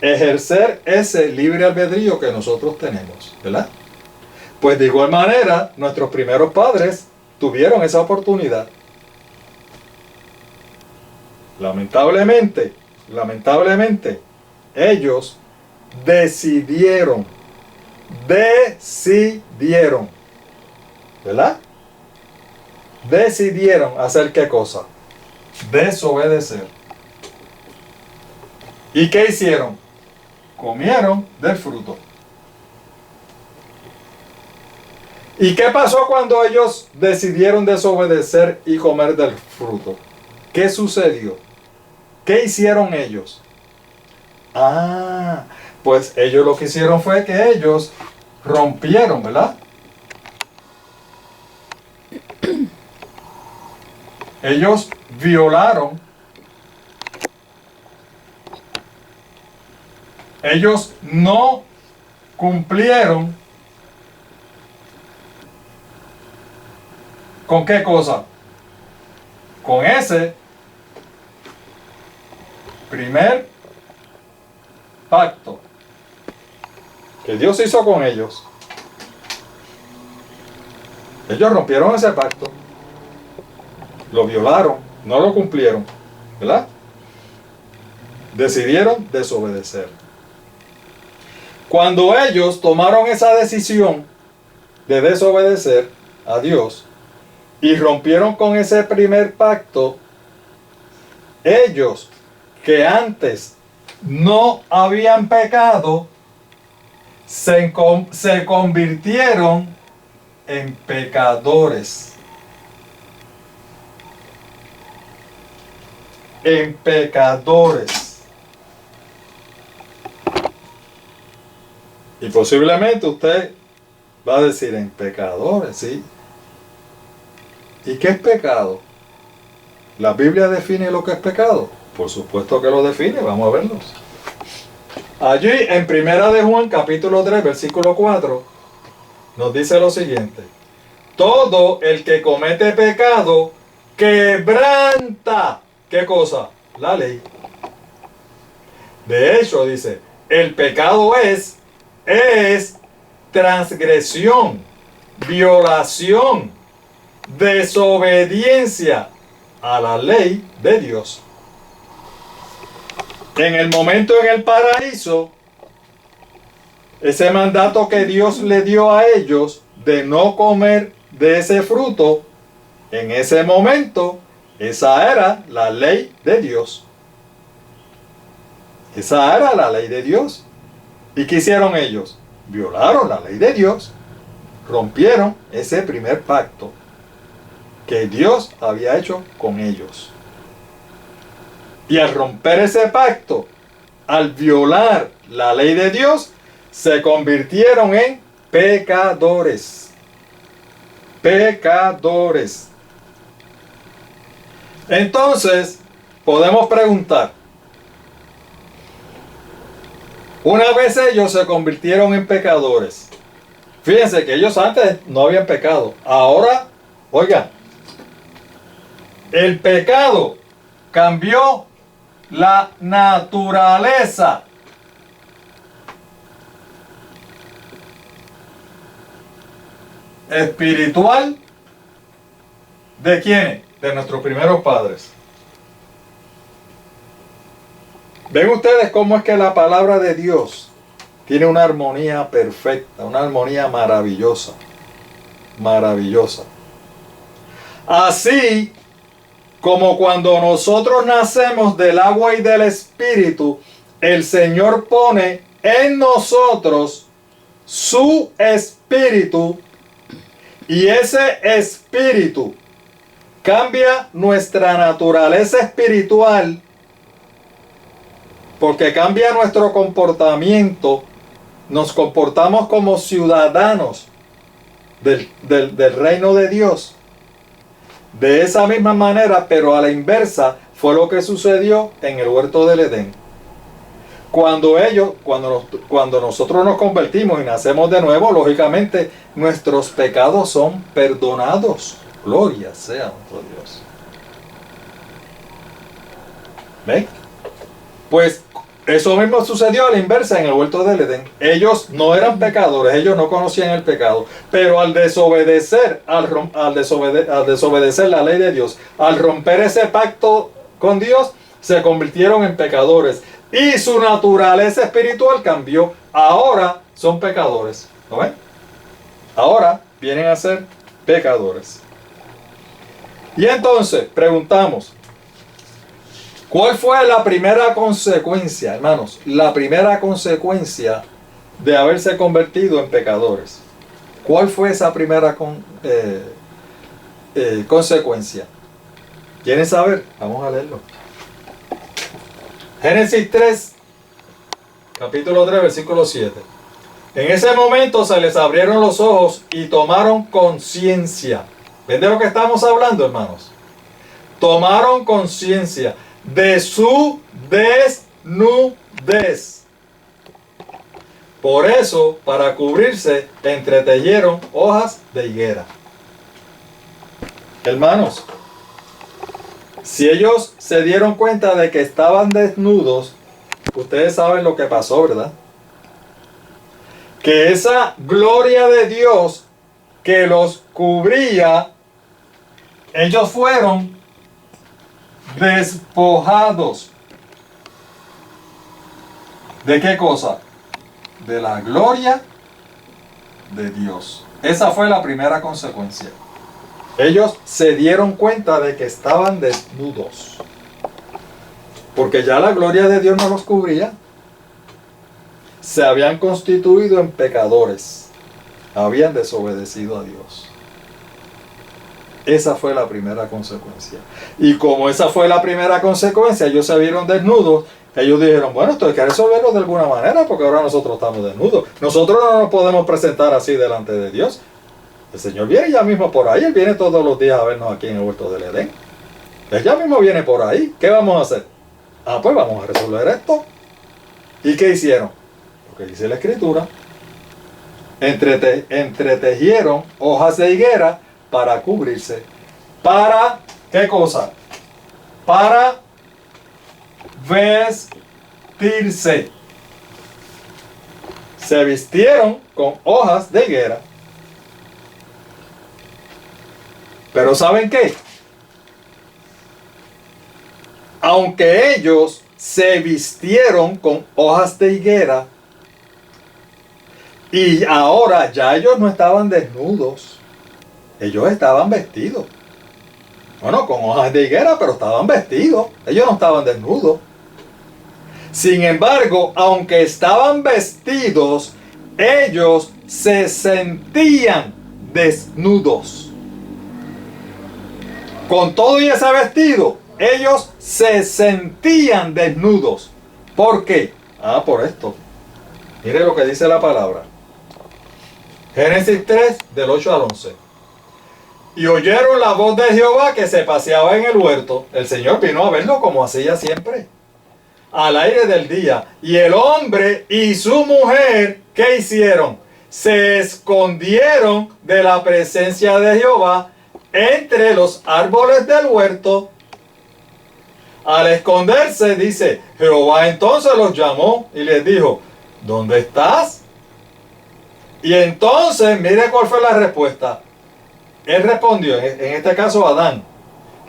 ejercer ese libre albedrío que nosotros tenemos, ¿verdad? Pues de igual manera, nuestros primeros padres tuvieron esa oportunidad. Lamentablemente, ellos decidieron, ¿verdad? Decidieron hacer ¿qué cosa? Desobedecer. ¿Y qué hicieron? Comieron del fruto. ¿Y qué pasó cuando ellos decidieron desobedecer y comer del fruto? ¿Qué sucedió? ¿Qué hicieron ellos? Pues ellos lo que hicieron fue que ellos rompieron, ¿verdad? Ellos violaron. Ellos no cumplieron. ¿Con qué cosa? Con ese primer pacto que Dios hizo con ellos. Ellos rompieron ese pacto, lo violaron, no lo cumplieron, ¿verdad? Decidieron desobedecer. Cuando ellos tomaron esa decisión de desobedecer a Dios y rompieron con ese primer pacto, ellos que antes no habían pecado, se convirtieron en pecadores. En pecadores. Y posiblemente usted va a decir, en pecadores, ¿sí? ¿Y qué es pecado? ¿La Biblia define lo que es pecado? Por supuesto que lo define, vamos a verlos. Allí en Primera de Juan, capítulo 3, versículo 4, nos dice lo siguiente: todo el que comete pecado quebranta, ¿qué cosa? La ley. De hecho, dice, el pecado es transgresión, violación, desobediencia a la ley de Dios. En el momento en el paraíso, ese mandato que Dios le dio a ellos de no comer de ese fruto, en ese momento, esa era la ley de Dios. Esa era la ley de Dios. ¿Y qué hicieron ellos? Violaron la ley de Dios, rompieron ese primer pacto que Dios había hecho con ellos. Y al romper ese pacto, al violar la ley de Dios, se convirtieron en pecadores. Pecadores. Entonces, podemos preguntar, una vez ellos se convirtieron en pecadores, fíjense que ellos antes no habían pecado, ahora, oigan, el pecado cambió la naturaleza. Espiritual ¿de quiénes? De nuestros primeros padres. ¿Ven ustedes cómo es que la palabra de Dios tiene una armonía perfecta, una armonía maravillosa? Maravillosa. Así como cuando nosotros nacemos del agua y del Espíritu, el Señor pone en nosotros su espíritu, y ese espíritu cambia nuestra naturaleza espiritual, porque cambia nuestro comportamiento. Nos comportamos como ciudadanos del reino de Dios. De esa misma manera, pero a la inversa, fue lo que sucedió en el huerto del Edén. Cuando nosotros nos convertimos y nacemos de nuevo, lógicamente nuestros pecados son perdonados. Gloria sea nuestro Dios. ¿Ven? Pues eso mismo sucedió a la inversa en el huerto del Edén. Ellos no eran pecadores, ellos no conocían el pecado, pero al desobedecer la ley de Dios, al romper ese pacto con Dios, se convirtieron en pecadores y su naturaleza espiritual cambió. Ahora son pecadores. ¿Lo ven? Ahora vienen a ser pecadores. Y entonces preguntamos, ¿cuál fue la primera consecuencia, hermanos? La primera consecuencia de haberse convertido en pecadores. ¿Cuál fue esa primera consecuencia? ¿Quieren saber? Vamos a leerlo. Génesis 3, capítulo 3, versículo 7. En ese momento se les abrieron los ojos y tomaron conciencia. ¿Ven de lo que estamos hablando, hermanos? Tomaron conciencia de su desnudez. Por eso, para cubrirse, entretejieron hojas de higuera. Hermanos, si ellos se dieron cuenta de que estaban desnudos, ustedes saben lo que pasó, ¿verdad? Que esa gloria de Dios que los cubría, ellos fueron despojados. ¿De qué cosa? De la gloria de Dios. Esa fue la primera consecuencia. Ellos se dieron cuenta de que estaban desnudos, porque ya la gloria de Dios no los cubría. Se habían constituido en pecadores, habían desobedecido a Dios. Esa fue la primera consecuencia. Y como esa fue la primera consecuencia, ellos se vieron desnudos. Ellos dijeron, bueno, esto hay que resolverlo de alguna manera, porque ahora nosotros estamos desnudos. Nosotros no nos podemos presentar así delante de Dios. El Señor viene ya mismo por ahí. Él viene todos los días a vernos aquí en el huerto del Edén. Él ya mismo viene por ahí. ¿Qué vamos a hacer? Pues vamos a resolver esto. ¿Y qué hicieron? Lo que dice la Escritura. Entretejieron hojas de higuera para cubrirse. ¿Para qué cosa? Para vestirse. Se vistieron con hojas de higuera. Pero ¿saben qué? Aunque ellos se vistieron con hojas de higuera, y ahora ya ellos no estaban desnudos, ellos estaban vestidos. Bueno, con hojas de higuera, pero estaban vestidos. Ellos no estaban desnudos. Sin embargo, aunque estaban vestidos, ellos se sentían desnudos. Con todo y ese vestido, ellos se sentían desnudos. ¿Por qué? Por esto. Mire lo que dice la palabra. Génesis 3, del 8 al 11. Y oyeron la voz de Jehová que se paseaba en el huerto. El Señor vino a verlo como hacía siempre, al aire del día. Y el hombre y su mujer, ¿qué hicieron? Se escondieron de la presencia de Jehová entre los árboles del huerto. Al esconderse, dice, Jehová entonces los llamó y les dijo, ¿dónde estás? Y entonces, mire cuál fue la respuesta. Él respondió, en este caso Adán,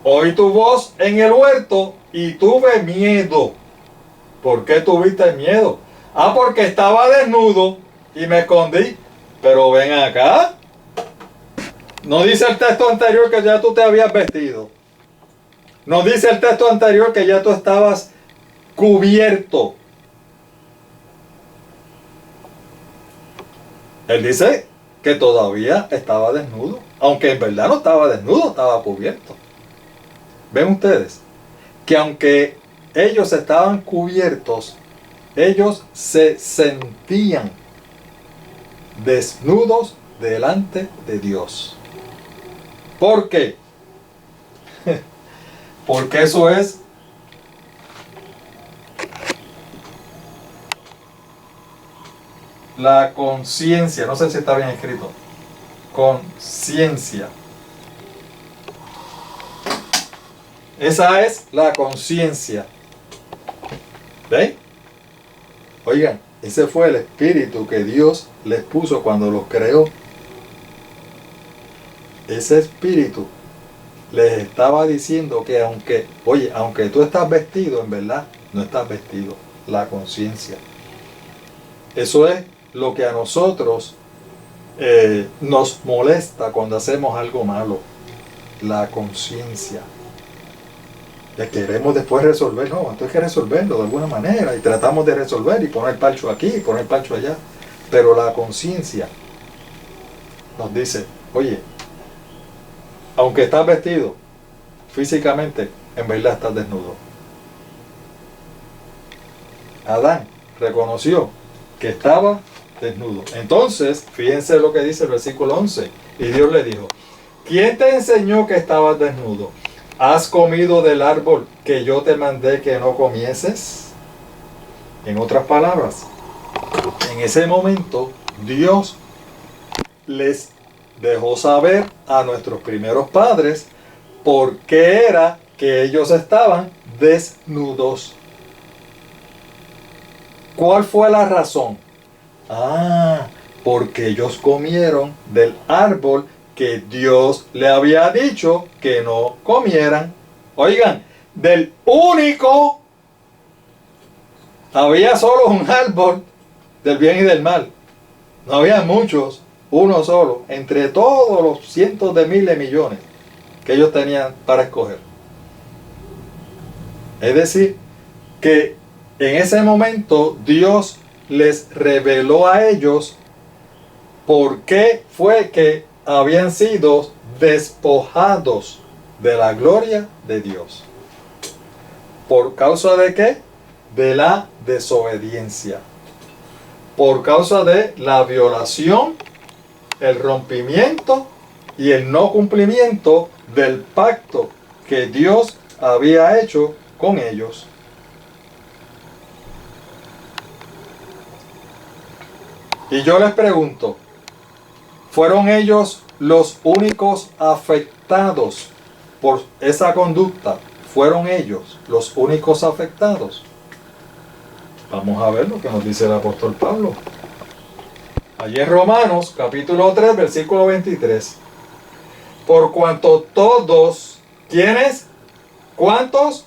oí tu voz en el huerto y tuve miedo. ¿Por qué tuviste miedo? Porque estaba desnudo y me escondí. Pero ven acá. No dice el texto anterior que ya tú te habías vestido. No dice el texto anterior que ya tú estabas cubierto. Él dice que todavía estaba desnudo, aunque en verdad no estaba desnudo, estaba cubierto. ¿Ven ustedes? Que aunque ellos estaban cubiertos, ellos se sentían desnudos delante de Dios. ¿Por qué? Porque eso es la conciencia. No sé si está bien escrito. Conciencia. Esa es la conciencia. ¿Ven? Oigan, ese fue el espíritu que Dios les puso cuando los creó. Ese espíritu les estaba diciendo que aunque tú estás vestido, en verdad no estás vestido. La conciencia. Eso es lo que a nosotros nos molesta cuando hacemos algo malo. La conciencia. Ya queremos después resolver, no, esto hay que resolverlo de alguna manera y tratamos de resolver y poner parcho aquí y poner parcho allá. Pero la conciencia nos dice, oye, aunque estás vestido físicamente, en verdad estás desnudo. Adán reconoció que estaba desnudo. Entonces, fíjense lo que dice el versículo 11. Y Dios le dijo, ¿quién te enseñó que estabas desnudo? ¿Has comido del árbol que yo te mandé que no comieses? En otras palabras, en ese momento Dios les dejó saber a nuestros primeros padres por qué era que ellos estaban desnudos. ¿Cuál fue la razón? Porque ellos comieron del árbol que Dios le había dicho que no comieran. Oigan, del único, había solo un árbol del bien y del mal. No había muchos, uno solo, entre todos los cientos de miles de millones que ellos tenían para escoger. Es decir, que en ese momento Dios les reveló a ellos por qué fue que habían sido despojados de la gloria de Dios. ¿Por causa de qué? De la desobediencia. Por causa de la violación, el rompimiento y el no cumplimiento del pacto que Dios había hecho con ellos. Y yo les pregunto, ¿fueron ellos los únicos afectados por esa conducta? ¿Fueron ellos los únicos afectados? Vamos a ver lo que nos dice el apóstol Pablo. Allí en Romanos, capítulo 3, versículo 23. Por cuanto todos, ¿quiénes? ¿Cuántos?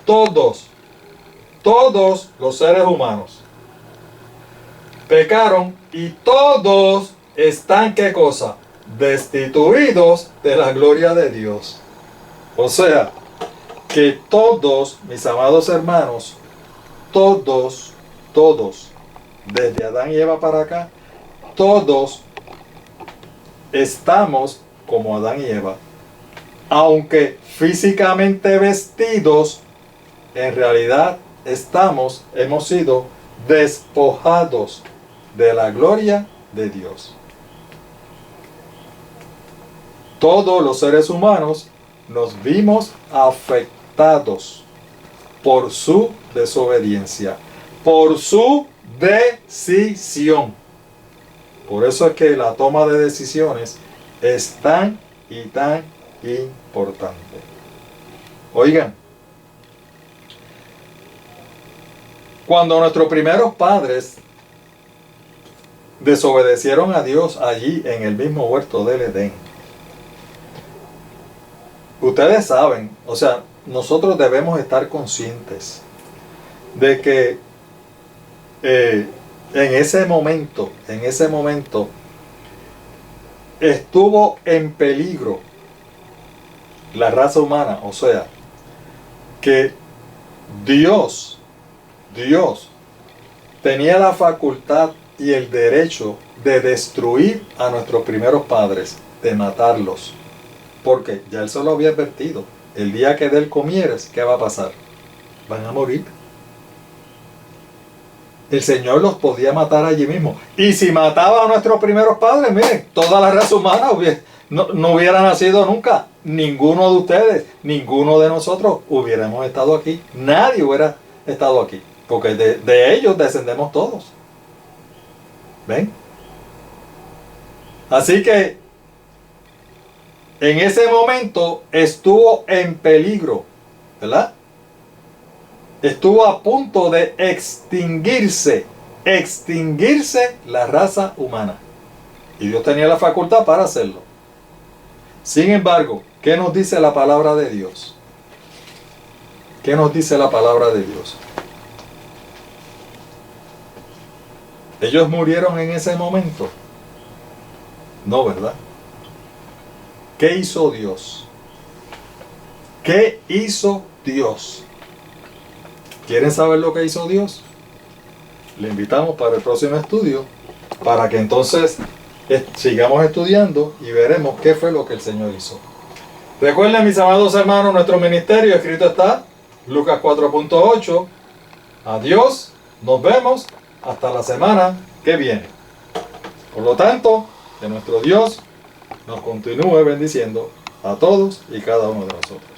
Todos. Todos los seres humanos pecaron y todos están, ¿qué cosa? Destituidos de la gloria de Dios. O sea, que todos, mis amados hermanos, todos, desde Adán y Eva para acá, todos estamos como Adán y Eva. Aunque físicamente vestidos, en realidad hemos sido despojados de la gloria de Dios. Todos los seres humanos nos vimos afectados por su desobediencia, por su decisión. Por eso es que la toma de decisiones es tan y tan importante. Oigan, cuando nuestros primeros padres desobedecieron a Dios allí en el mismo huerto del Edén, ustedes saben, o sea, nosotros debemos estar conscientes de que en ese momento estuvo en peligro la raza humana, o sea, que Dios tenía la facultad y el derecho de destruir a nuestros primeros padres, de matarlos. Porque ya Él se lo había advertido. El día que de Él comieres, ¿qué va a pasar? Van a morir. El Señor los podía matar allí mismo. Y si mataba a nuestros primeros padres, miren, toda la raza humana no hubiera nacido nunca. Ninguno de ustedes, ninguno de nosotros hubiéramos estado aquí. Nadie hubiera estado aquí. Porque de ellos descendemos todos. ¿Ven? Así que en ese momento estuvo en peligro, ¿verdad? Estuvo a punto de extinguirse la raza humana. Y Dios tenía la facultad para hacerlo. Sin embargo, ¿qué nos dice la palabra de Dios? ¿Qué nos dice la palabra de Dios? ¿Ellos murieron en ese momento? No, ¿verdad? ¿Qué hizo Dios? ¿Qué hizo Dios? ¿Quieren saber lo que hizo Dios? Le invitamos para el próximo estudio, para que entonces sigamos estudiando y veremos qué fue lo que el Señor hizo. Recuerden, mis amados hermanos, nuestro ministerio escrito está, Lucas 4.8. Adiós, nos vemos hasta la semana que viene. Por lo tanto, que nuestro Dios nos continúe bendiciendo a todos y cada uno de nosotros.